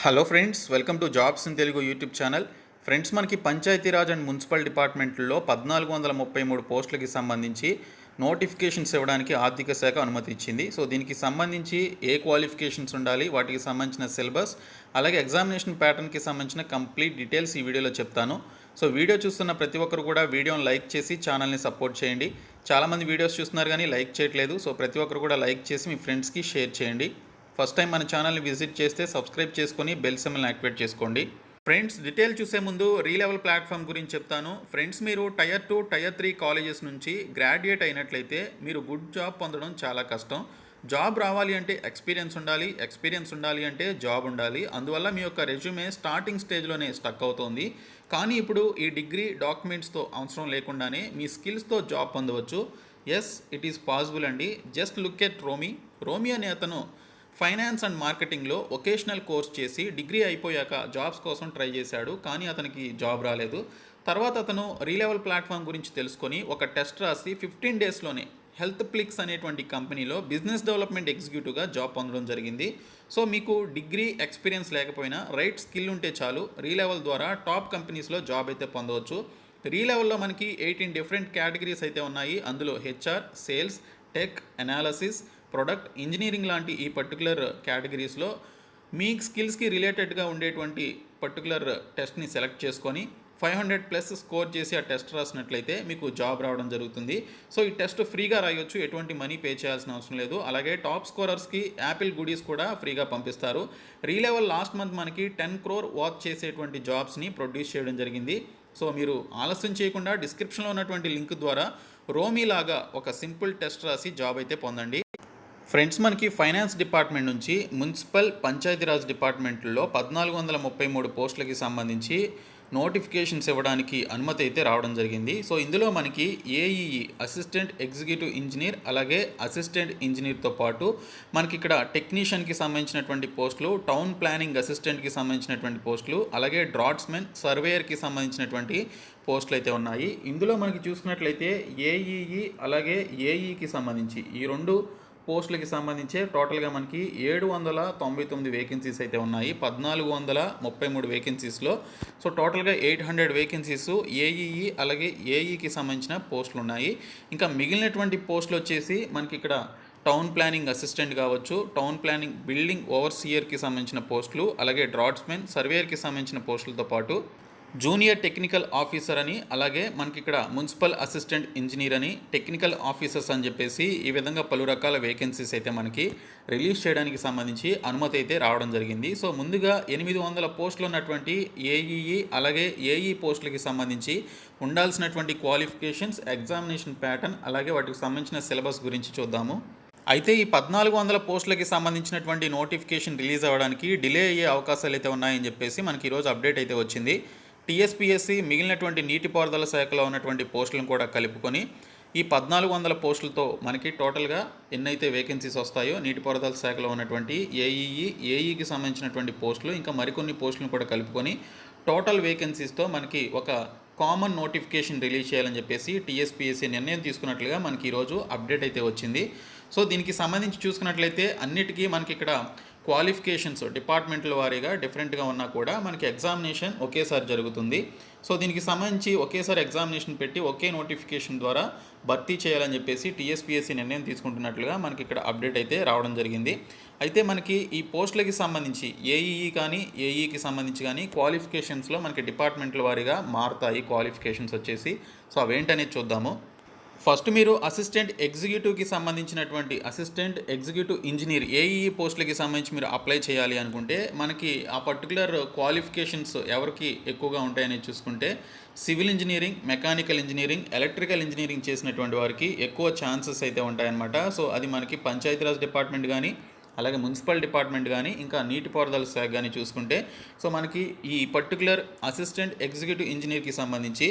Hello friends, welcome to jobs in Telugu YouTube channel. Friends, మనకి Panchayati Raj and municipal డిపార్ట్మెంట్లో 1433 పోస్టులకి సంబంధించి నోటిఫికేషన్స్ ఇవ్వడానికి ఆర్థిక శాఖ అనుమతి ఇచ్చింది. సో దీనికి సంబంధించి ఏ క్వాలిఫికేషన్స్ ఉండాలి, వాటికి సంబంధించిన సిలబస్, అలాగే ఎగ్జామినేషన్ ప్యాటర్న్కి సంబంధించిన కంప్లీట్ డీటెయిల్స్ ఈ వీడియోలో చెప్తాను. సో వీడియో చూస్తున్న ప్రతి ఒక్కరు కూడా వీడియోని లైక్ చేసి ఛానల్ని సపోర్ట్ చేయండి. చాలామంది వీడియోస్ చూస్తున్నారు కానీ లైక్ చేయట్లేదు. సో ప్రతి ఒక్కరు కూడా లైక్ చేసి మీ ఫ్రెండ్స్కి షేర్ చేయండి. ఫస్ట్ టైం మన ఛానల్ని విజిట్ చేస్తే సబ్స్క్రైబ్ చేసుకొని బెల్ సింబల్ని యాక్టివేట్ చేసుకోండి. ఫ్రెండ్స్, డీటెయిల్ చూసే ముందు రీలెవెల్ ప్లాట్ఫామ్ గురించి చెప్తాను. ఫ్రెండ్స్, మీరు టైర్ 2, టైర్ 3 కాలేజెస్ నుంచి గ్రాడ్యుయేట్ అయినట్లయితే మీరు గుడ్ జాబ్ పొందడం చాలా కష్టం. జాబ్ రావాలి అంటే ఎక్స్పీరియన్స్ ఉండాలి అంటే జాబ్ ఉండాలి. అందువల్ల మీ యొక్క రెజ్యూమే స్టార్టింగ్ స్టేజ్లోనే స్టక్ అవుతుంది. కానీ ఇప్పుడు ఈ డిగ్రీ డాక్యుమెంట్స్తో అవసరం లేకుండానే మీ స్కిల్స్తో జాబ్ పొందవచ్చు. ఎస్, ఇట్ ఈస్ పాసిబుల్ అండి. జస్ట్ లుక్ ఎట్ రోమి అనే అతను ఫైనాన్స్ అండ్ మార్కెటింగ్లో వొకేషనల్ కోర్స్ చేసి డిగ్రీ అయిపోయాక జాబ్స్ కోసం ట్రై చేశాడు, కానీ అతనికి జాబ్ రాలేదు. తర్వాత అతను రీలెవెల్ ప్లాట్ఫామ్ గురించి తెలుసుకొని ఒక టెస్ట్ రాసి 15 డేస్లోనే హెల్త్ ప్లిక్స్ అనేటువంటి కంపెనీలో బిజినెస్ డెవలప్మెంట్ ఎగ్జిక్యూటివ్గా జాబ్ పొందడం జరిగింది. సో మీకు డిగ్రీ ఎక్స్పీరియన్స్ లేకపోయినా రైట్ స్కిల్ ఉంటే చాలు, రీలెవెల్ ద్వారా టాప్ కంపెనీస్లో జాబ్ అయితే పొందవచ్చు. రీలెవెల్లో మనకి 18 డిఫరెంట్ కేటగిరీస్ అయితే ఉన్నాయి. అందులో HR, sales, tech, analysis, product, engineering లాంటి ఈ పర్టికులర్ కేటగిరీస్లో మీ స్కిల్స్కి రిలేటెడ్గా ఉండేటువంటి పర్టికులర్ టెస్ట్ని సెలెక్ట్ చేసుకొని 500+ స్కోర్ చేసి ఆ టెస్ట్ రాసినట్లయితే మీకు జాబ్ రావడం జరుగుతుంది. సో ఈ టెస్ట్ ఫ్రీగా రాయొచ్చు, ఎటువంటి మనీ పే చేయాల్సిన అవసరం లేదు. అలాగే టాప్ స్కోరర్స్కి యాపిల్ గుడీస్ కూడా ఫ్రీగా పంపిస్తారు. రీలెవెల్ లాస్ట్ మంత్ మనకి 10 crore వర్క్ చేసేటువంటి జాబ్స్ని ప్రొడ్యూస్ చేయడం జరిగింది. సో మీరు ఆలస్యం చేయకుండా డిస్క్రిప్షన్లో ఉన్నటువంటి లింక్ ద్వారా రోమీలాగా ఒక సింపుల్ టెస్ట్ రాసి జాబ్ అయితే పొందండి. ఫ్రెండ్స్, మనకి ఫైనాన్స్ డిపార్ట్మెంట్ నుంచి మున్సిపల్ పంచాయతీరాజ్ డిపార్ట్మెంట్లో 1433 పోస్టులకి సంబంధించి నోటిఫికేషన్స్ ఇవ్వడానికి అనుమతి అయితే రావడం జరిగింది. సో ఇందులో మనకి ఏఈఈ అసిస్టెంట్ ఎగ్జిక్యూటివ్ ఇంజనీర్, అలాగే అసిస్టెంట్ ఇంజనీర్తో పాటు మనకి ఇక్కడ టెక్నీషియన్కి సంబంధించినటువంటి పోస్టులు, టౌన్ ప్లానింగ్ అసిస్టెంట్కి సంబంధించినటువంటి పోస్టులు, అలాగే డ్రాట్స్మెన్ సర్వేయర్కి సంబంధించినటువంటి పోస్టులు అయితే ఉన్నాయి. ఇందులో మనకి చూసుకున్నట్లయితే ఏఈఈ అలాగే ఏఈకి సంబంధించి ఈ రెండు పోస్టులకి సంబంధించి టోటల్గా మనకి 799 వేకెన్సీస్ అయితే ఉన్నాయి 1433 వేకెన్సీస్లో. సో టోటల్గా 800 వేకెన్సీస్ ఏఈఈ అలాగే ఏఈకి సంబంధించిన పోస్టులు ఉన్నాయి. ఇంకా మిగిలినటువంటి పోస్టులు వచ్చేసి మనకి ఇక్కడ టౌన్ ప్లానింగ్ అసిస్టెంట్ కావచ్చు, టౌన్ ప్లానింగ్ బిల్డింగ్ ఓవర్సియర్కి సంబంధించిన పోస్టులు, అలాగే డ్రాట్స్మెన్ సర్వేయర్కి సంబంధించిన పోస్టులతో పాటు జూనియర్ టెక్నికల్ ఆఫీసర్ అని, అలాగే మనకి ఇక్కడ మున్సిపల్ అసిస్టెంట్ ఇంజనీర్ అని, టెక్నికల్ ఆఫీసర్స్ అని చెప్పేసి ఈ విధంగా పలు రకాల వేకెన్సీస్ అయితే మనకి రిలీజ్ చేయడానికి సంబంధించి అనుమతి అయితే రావడం జరిగింది. సో ముందుగా 800 పోస్టులు ఉన్నటువంటి ఏఈఈ అలాగే ఏఈ పోస్టులకి సంబంధించి ఉండాల్సినటువంటి క్వాలిఫికేషన్స్, ఎగ్జామినేషన్ ప్యాటర్న్, అలాగే వాటికి సంబంధించిన సిలబస్ గురించి చూద్దాము. అయితే ఈ 1400 పోస్టులకి సంబంధించినటువంటి నోటిఫికేషన్ రిలీజ్ అవ్వడానికి డిలే అయ్యే అవకాశాలు అయితే ఉన్నాయని చెప్పేసి మనకి ఈరోజు అప్డేట్ అయితే వచ్చింది. టీఎస్పీఎస్సీ మిగిలినటువంటి నీటిపారుదల శాఖలో ఉన్నటువంటి పోస్టులను కూడా కలుపుకొని ఈ 1400 పోస్టులతో మనకి టోటల్గా ఎన్నైతే వేకెన్సీస్ వస్తాయో నీటిపారుదల శాఖలో ఉన్నటువంటి ఏఈకి సంబంధించినటువంటి పోస్టులు, ఇంకా మరికొన్ని పోస్టులను కూడా కలుపుకొని టోటల్ వేకెన్సీస్తో మనకి ఒక కామన్ నోటిఫికేషన్ రిలీజ్ చేయాలని చెప్పేసి టీఎస్పీఎస్సీ నిర్ణయం తీసుకున్నట్లుగా మనకి ఈరోజు అప్డేట్ అయితే వచ్చింది. సో దీనికి సంబంధించి చూసుకున్నట్లయితే అన్నిటికీ మనకి ఇక్కడ క్వాలిఫికేషన్స్ డిపార్ట్మెంట్ల వారీగా డిఫరెంట్గా ఉన్నా కూడా మనకి ఎగ్జామినేషన్ ఒకేసారి జరుగుతుంది. సో దీనికి సంబంధించి ఒకేసారి ఎగ్జామినేషన్ పెట్టి ఒకే నోటిఫికేషన్ ద్వారా భర్తీ చేయాలని చెప్పేసి టీఎస్పీఎస్సీ నిర్ణయం తీసుకుంటున్నట్లుగా మనకి ఇక్కడ అప్డేట్ అయితే రావడం జరిగింది. అయితే మనకి ఈ పోస్టులకి సంబంధించి ఏఈఈ కానీ ఏఈకి సంబంధించి కానీ క్వాలిఫికేషన్స్లో మనకి డిపార్ట్మెంట్ల వారీగా మారుతాయి క్వాలిఫికేషన్స్ వచ్చేసి. సో అవేంటనేది చూద్దాము. ఫస్ట్ మీరు అసిస్టెంట్ ఎగ్జిక్యూటివ్కి సంబంధించినటువంటి అసిస్టెంట్ ఎగ్జిక్యూటివ్ ఇంజనీర్ ఏఈఈ పోస్టులకి సంబంధించి మీరు అప్లై చేయాలి అనుకుంటే మనకి ఆ పర్టికులర్ క్వాలిఫికేషన్స్ ఎవరికి ఎక్కువగా ఉంటాయని చూసుకుంటే civil engineering, mechanical engineering, electrical engineering చేసినటువంటి వారికి ఎక్కువ ఛాన్సెస్ అయితే ఉంటాయన్నమాట. సో అది మనకి పంచాయతీరాజ్ డిపార్ట్మెంట్ కానీ అలాగే మున్సిపల్ డిపార్ట్మెంట్ కానీ ఇంకా నీటిపారుదల శాఖ కానీ చూసుకుంటే సో మనకి ఈ పర్టికులర్ అసిస్టెంట్ ఎగ్జిక్యూటివ్ ఇంజనీర్కి సంబంధించి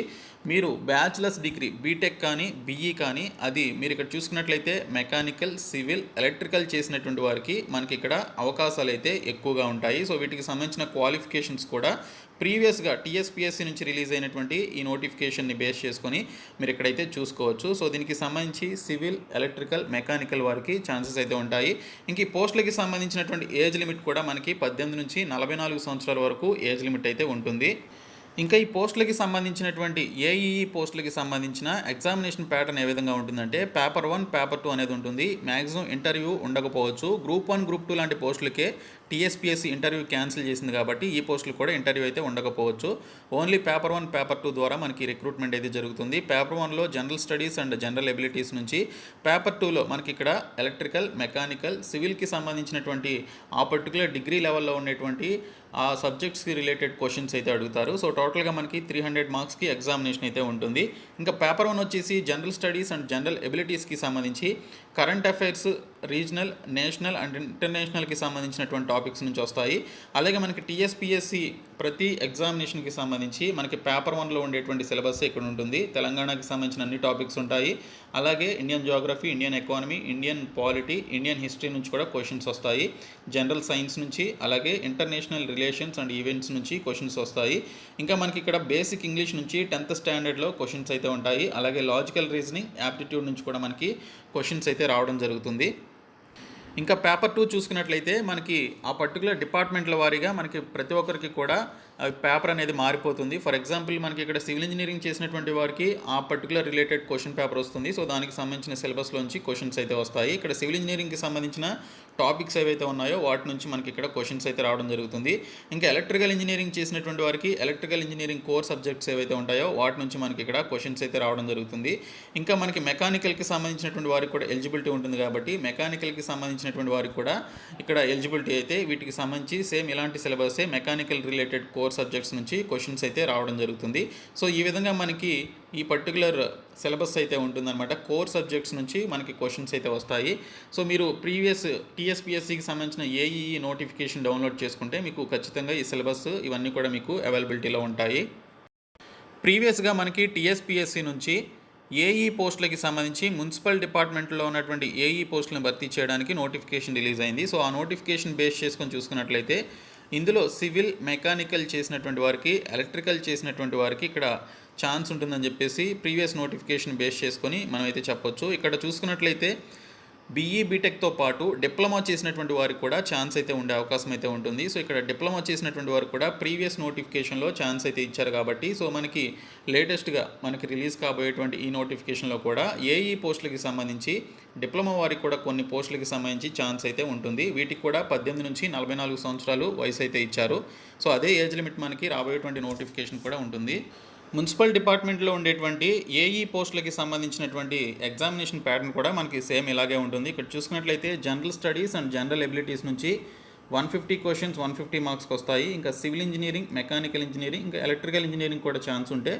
మీరు బ్యాచిలర్స్ డిగ్రీ బీటెక్ కానీ బీఈ కానీ అది మీరు ఇక్కడ చూసుకున్నట్లయితే మెకానికల్, సివిల్, ఎలక్ట్రికల్ చేసినటువంటి వారికి మనకి ఇక్కడ అవకాశాలు అయితే ఎక్కువగా ఉంటాయి. సో వీటికి సంబంధించిన క్వాలిఫికేషన్స్ కూడా ప్రీవియస్గా టీఎస్పీఎస్సీ నుంచి రిలీజ్ అయినటువంటి ఈ నోటిఫికేషన్ని బేస్ చేసుకొని మీరు ఇక్కడైతే చూసుకోవచ్చు. సో దీనికి సంబంధించి సివిల్, ఎలక్ట్రికల్, మెకానికల్ వారికి ఛాన్సెస్ అయితే ఉంటాయి. ఇంక ఈ పోస్ట్ పోస్టులకి సంబంధించినటువంటి ఏజ్ లిమిట్ కూడా మనకి 18 నుంచి 44 సంవత్సరాల వరకు ఏజ్ లిమిట్ అయితే ఉంటుంది. ఇంకా ఈ పోస్టులకి సంబంధించినటువంటి ఏఈఈ పోస్టులకి సంబంధించిన ఎగ్జామినేషన్ ప్యాటర్న్ ఏ విధంగా ఉంటుందంటే పేపర్ 1, పేపర్ 2 అనేది ఉంటుంది. మ్యాక్సిమం ఇంటర్వ్యూ ఉండకపోవచ్చు. గ్రూప్ 1, గ్రూప్ 2 లాంటి పోస్టులకే టీఎస్పీఎస్సీ ఇంటర్వ్యూ క్యాన్సిల్ చేసింది కాబట్టి ఈ పోస్టులు కూడా ఇంటర్వ్యూ అయితే ఉండకపోవచ్చు. ఓన్లీ పేపర్ 1, పేపర్ 2 ద్వారా మనకి రిక్రూట్మెంట్ అయితే జరుగుతుంది. పేపర్ 1లో general studies and general abilities నుంచి, పేపర్ 2లో మనకి ఇక్కడ ఎలక్ట్రికల్, మెకానికల్, సివిల్కి సంబంధించినటువంటి ఆ పర్టికులర్ డిగ్రీ లెవెల్లో ఉండేటువంటి ఆ సబ్జెక్ట్స్కి రిలేటెడ్ క్వశ్చన్స్ అయితే అడుగుతారు. సో టోటల్గా మనకి 300 మార్క్స్కి ఎగ్జామినేషన్ అయితే ఉంటుంది. ఇంకా పేపర్ 1 వచ్చేసి జనరల్ స్టడీస్ అండ్ జనరల్ ఎబిలిటీస్కి సంబంధించి current affairs, regional, national and ఇంటర్నేషనల్కి సంబంధించినటువంటి టాపిక్స్ నుంచి వస్తాయి. అలాగే మనకి టీఎస్పీఎస్సీ ప్రతి ఎగ్జామినేషన్కి సంబంధించి మనకి పేపర్ 1లో ఉండేటువంటి సిలబస్ ఇక్కడ ఉంటుంది. తెలంగాణకి సంబంధించిన అన్ని టాపిక్స్ ఉంటాయి. అలాగే Indian Geography, Indian economy, Indian polity, Indian history నుంచి కూడా క్వశ్చన్స్ వస్తాయి. జనరల్ సైన్స్ నుంచి, అలాగే ఇంటర్నేషనల్ రిలేషన్స్ అండ్ ఈవెంట్స్ నుంచి క్వశ్చన్స్ వస్తాయి. ఇంకా మనకి ఇక్కడ బేసిక్ ఇంగ్లీష్ నుంచి 10th స్టాండర్డ్లో క్వశ్చన్స్ అయితే ఉంటాయి. అలాగే లాజికల్ రీజనింగ్, యాప్టిట్యూడ్ నుంచి కూడా మనకి క్వశ్చన్స్ అయితే రావడం జరుగుతుంది. ఇంకా పేపర్ 2 చూసుకున్నట్లయితే మనకి ఆ పర్టికులర్ డిపార్ట్మెంట్ల వారీగా మనకి ప్రతి ఒక్కరికి కూడా పేపర్ అనేది మారిపోతుంది. ఫర్ ఎగ్జాంపుల్ మనకి ఇక్కడ సివిల్ ఇంజనీరింగ్ చేసినటువంటి వారికి ఆ పర్టికులర్ రిలేటెడ్ క్వశ్చన్ పేపర్ వస్తుంది. సో దానికి సంబంధించిన సిలబస్లోంచి క్వశ్చన్స్ అయితే వస్తాయి. ఇక్కడ సివిల్ ఇంజనీరింగ్కి సంబంధించిన టాపిక్స్ ఏవైతే ఉన్నాయో వాటి నుంచి మనకి ఇక్కడ క్వశ్చన్స్ అయితే రావడం జరుగుతుంది. ఇంకా ఎలక్ట్రికల్ ఇంజనీరింగ్ చేసినటువంటి వారికి ఎలక్ట్రికల్ ఇంజనీరింగ్ కోర్ సబ్జెక్ట్స్ ఏవైతే ఉంటాయో వాటి నుంచి మనకి ఇక్కడ క్వశ్చన్స్ అయితే రావడం జరుగుతుంది. ఇంకా మనకి మెకానికల్కి సంబంధించినటువంటి వారికి కూడా ఎలిజిబిలిటీ ఉంటుంది కాబట్టి మెకానికల్కి సంబంధించినటువంటి వారికి కూడా ఇక్కడ ఎలిజిబిలిటీ అయితే వీటికి సంబంధించి సేమ్ ఇలాంటి సిలబసే మెకానికల్ రిలేటెడ్ కోర్ సబ్జెక్ట్స్ నుంచి క్వశ్చన్స్ అయితే రావడం జరుగుతుంది. సో ఈ విధంగా మనకి ఈ పర్టికులర్ సిలబస్ అయితే ఉంటుందన్నమాట. కోర్ సబ్జెక్ట్స్ నుంచి మనకి క్వశ్చన్స్ అయితే వస్తాయి. సో మీరు ప్రీవియస్ టీఎస్పీఎస్సీకి సంబంధించిన ఏఈఈ నోటిఫికేషన్ డౌన్లోడ్ చేసుకుంటే మీకు ఖచ్చితంగా ఈ సిలబస్ ఇవన్నీ కూడా మీకు అవైలబిలిటీలో ఉంటాయి. ప్రీవియస్గా మనకి టీఎస్పీఎస్సీ నుంచి ఏఈ పోస్టులకి సంబంధించి మున్సిపల్ డిపార్ట్మెంట్లో ఉన్నటువంటి ఏఈ పోస్టులను భర్తీ చేయడానికి నోటిఫికేషన్ రిలీజ్ అయింది. సో ఆ నోటిఫికేషన్ బేస్ చేసుకొని చూసుకున్నట్లయితే ఇందులో సివిల్, మెకానికల్ చేసినటువంటి వారికి, ఎలక్ట్రికల్ చేసినటువంటి వారికి ఇక్కడ ఛాన్స్ ఉంటుందని చెప్పేసి ప్రీవియస్ నోటిఫికేషన్ బేస్ చేసుకొని మనం అయితే చెప్పొచ్చు. ఇక్కడ చూసుకున్నట్లయితే బీఈ, బీటెక్తో పాటు డిప్లొమా చేసినటువంటి వారికి కూడా ఛాన్స్ అయితే ఉండే అవకాశం అయితే ఉంటుంది. సో ఇక్కడ డిప్లొమా చేసినటువంటి వారికి కూడా ప్రీవియస్ నోటిఫికేషన్లో ఛాన్స్ అయితే ఇచ్చారు కాబట్టి సో మనకి లేటెస్ట్గా మనకి రిలీజ్ కాబోయేటువంటి ఈ నోటిఫికేషన్లో కూడా ఏఈ పోస్టులకి సంబంధించి డిప్లొమా వారికి కూడా కొన్ని పోస్టులకి సంబంధించి ఛాన్స్ అయితే ఉంటుంది. వీటికి కూడా 18 నుంచి 44 సంవత్సరాలు వయసు అయితే ఇచ్చారు. సో అదే ఏజ్ లిమిట్ మనకి రాబోయేటువంటి నోటిఫికేషన్ కూడా ఉంటుంది. మున్సిపల్ డిపార్ట్మెంట్లో ఉండేటువంటి ఏఈ పోస్టులకి సంబంధించినటువంటి ఎగ్జామినేషన్ ప్యాటర్న్ కూడా మనకి సేమ్ ఇలాగే ఉంటుంది. ఇక్కడ చూసుకున్నట్లయితే general studies and general abilities నుంచి 150 క్వశ్చన్స్ 150 మార్క్స్కి వస్తాయి. ఇంకా సివిల్ ఇంజనీరింగ్, మెకానికల్ ఇంజనీరింగ్, ఇంకా ఎలక్ట్రికల్ ఇంజనీరింగ్ కూడా ఛాన్స్ ఉంటే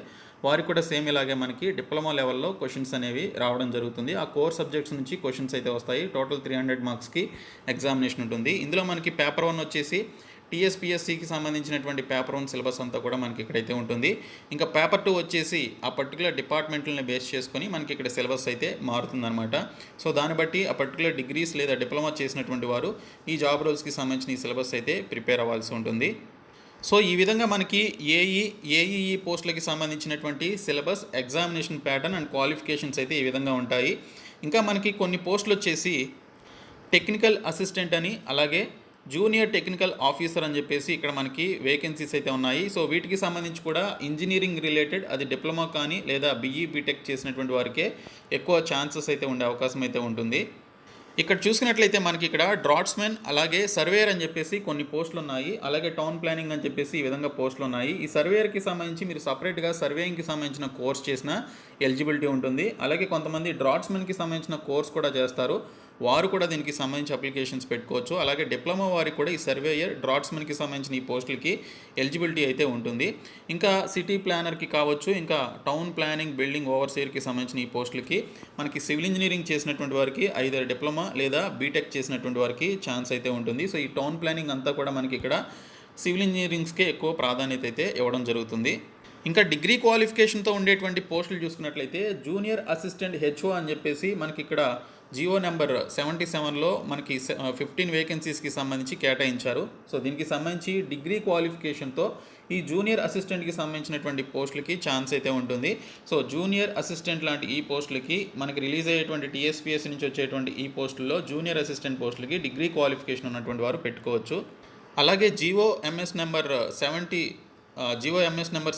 వారికి కూడా సేమ్ ఇలాగే మనకి డిప్లొమా లెవెల్లో క్వశ్చన్స్ అనేవి రావడం జరుగుతుంది. ఆ కోర్ సబ్జెక్ట్స్ నుంచి క్వశ్చన్స్ అయితే వస్తాయి. టోటల్ 300 మార్క్స్కి ఎగ్జామినేషన్ ఉంటుంది. ఇందులో మనకి పేపర్ 1 వచ్చేసి టీఎస్పీఎస్సీకి సంబంధించినటువంటి పేపర్ 1 సిలబస్ అంతా కూడా మనకి ఇక్కడైతే ఉంటుంది. ఇంకా పేపర్ 2 వచ్చేసి ఆ పర్టికులర్ డిపార్ట్మెంట్లని బేస్ చేసుకొని మనకి ఇక్కడ సిలబస్ అయితే మారుతుందన్నమాట. సో దాన్ని బట్టి ఆ పర్టికులర్ డిగ్రీస్ లేదా డిప్లొమా చేసినటువంటి వారు ఈ జాబ్ రోల్స్కి సంబంధించిన ఈ సిలబస్ అయితే ప్రిపేర్ అవ్వాల్సి ఉంటుంది. సో ఈ విధంగా మనకి ఏఈఈ పోస్టులకి సంబంధించినటువంటి syllabus, examination pattern and qualifications అయితే ఈ విధంగా ఉంటాయి. ఇంకా మనకి కొన్ని పోస్టులు వచ్చేసి టెక్నికల్ అసిస్టెంట్ అని, అలాగే జూనియర్ టెక్నికల్ ఆఫీసర్ అని చెప్పేసి ఇక్కడ మనకి వేకెన్సీస్ అయితే ఉన్నాయి. సో వీటికి సంబంధించి కూడా ఇంజనీరింగ్ రిలేటెడ్ అది డిప్లొమా కానీ లేదా బీఈ, బీటెక్ చేసినటువంటి వారికే ఎక్కువ ఛాన్సెస్ అయితే ఉండే అవకాశం అయితే ఉంటుంది. ఇక్కడ చూసినట్లయితే మనకి ఇక్కడ డ్రాట్స్మెన్, అలాగే సర్వేయర్ అని చెప్పేసి కొన్ని పోస్టులు ఉన్నాయి. అలాగే టౌన్ ప్లానింగ్ అని చెప్పేసి ఈ విధంగా పోస్టులు ఉన్నాయి. ఈ సర్వేయర్కి సంబంధించి మీరు సపరేట్గా సర్వేయింగ్కి సంబంధించిన కోర్స్ చేసిన ఎలిజిబిలిటీ ఉంటుంది. అలాగే కొంతమంది డ్రాట్స్మెన్కి సంబంధించిన కోర్స్ కూడా చేస్తారు, వారు కూడా దీనికి సంబంధించి అప్లికేషన్స్ పెట్టుకోవచ్చు. అలాగే డిప్లొమా వారికి కూడా ఈ సర్వేయర్, డ్రాట్స్మెన్కి సంబంధించిన ఈ పోస్టులకి ఎలిజిబిలిటీ అయితే ఉంటుంది. ఇంకా సిటీ ప్లానర్కి కావచ్చు, ఇంకా టౌన్ ప్లానింగ్, బిల్డింగ్ ఓవర్సీర్కి సంబంధించిన ఈ పోస్టులకి మనకి సివిల్ ఇంజనీరింగ్ చేసినటువంటి వారికి ఐదర్ డిప్లొమా లేదా బీటెక్ చేసినటువంటి వారికి ఛాన్స్ అయితే ఉంటుంది. సో ఈ టౌన్ ప్లానింగ్ అంతా కూడా మనకి ఇక్కడ సివిల్ ఇంజనీరింగ్స్కే ఎక్కువ ప్రాధాన్యత అయితే ఇవ్వడం జరుగుతుంది. ఇంకా డిగ్రీ క్వాలిఫికేషన్తో ఉండేటువంటి పోస్టులు చూసుకున్నట్లయితే జూనియర్ అసిస్టెంట్ హెచ్ఓ అని చెప్పేసి మనకి ఇక్కడ జియో నెంబర్ 77లో మనకి 15 వేకెన్సీస్కి సంబంధించి కేటాయించారు. సో దీనికి సంబంధించి డిగ్రీ క్వాలిఫికేషన్తో ఈ జూనియర్ అసిస్టెంట్కి సంబంధించినటువంటి పోస్టులకి ఛాన్స్ అయితే ఉంటుంది. సో జూనియర్ అసిస్టెంట్ లాంటి ఈ పోస్టులకి మనకి రిలీజ్ అయ్యేటువంటి టీఎస్పీఎస్సీ నుంచి వచ్చేటువంటి ఈ పోస్టుల్లో జూనియర్ అసిస్టెంట్ పోస్టులకి డిగ్రీ క్వాలిఫికేషన్ ఉన్నటువంటి వారు పెట్టుకోవచ్చు. అలాగే జియో ఎంఎస్ నెంబర్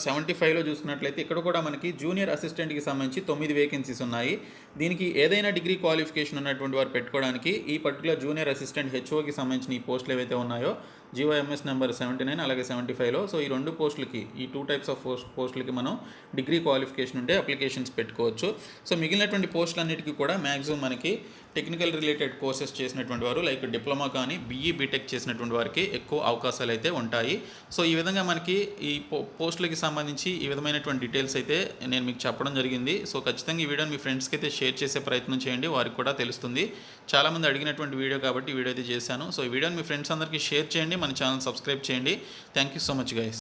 75లో చూసుకున్నట్లయితే ఇక్కడ కూడా మనకి జూనియర్ అసిస్టెంట్కి సంబంధించి 9 వేకెన్సీస్ ఉన్నాయి. దీనికి ఏదైనా డిగ్రీ క్వాలిఫికేషన్ ఉన్నటువంటి వారు పెట్టుకోవడానికి ఈ పర్టికులర్ జూనియర్ అసిస్టెంట్ హెచ్ఓకి సంబంధించిన ఈ పోస్టులు ఏవైతే ఉన్నాయో జియో ఎంఎస్ నెంబర్ 79 అలాగే 75లో, సో ఈ 2 పోస్టులకి, ఈ 2 టైప్స్ ఆఫ్ పోస్టులకి మనం డిగ్రీ క్వాలిఫికేషన్ ఉంటే అప్లికేషన్స్ పెట్టుకోవచ్చు. సో మిగిలినటువంటి పోస్టులన్నిటికీ కూడా మ్యాక్సిమం మనకి టెక్నికల్ రిలేటెడ్ కోర్సెస్ చేసినటువంటి వారు లైక్ డిప్లొమా కానీ బీఈ బీటెక్ చేసినటువంటి వారికి ఎక్కువ అవకాశాలు అయితే ఉంటాయి. సో ఈ విధంగా మనకి ఈ పోస్టులకి సంబంధించి ఈ విధమైనటువంటి డీటెయిల్స్ అయితే నేను మీకు చెప్పడం జరిగింది. సో ఖచ్చితంగా ఈ వీడియోని మీ ఫ్రెండ్స్కి అయితే షేర్ చేసే ప్రయత్నం చేయండి, వారికి కూడా తెలుస్తుంది. చాలామంది అడిగినటువంటి వీడియో కాబట్టి ఈ వీడియో అయితే చేశాను. సో ఈ వీడియోని మీ ఫ్రెండ్స్ అందరికీ షేర్ చేయండి, మన ఛానల్ సబ్స్క్రైబ్ చేయండి. Thank you so much guys.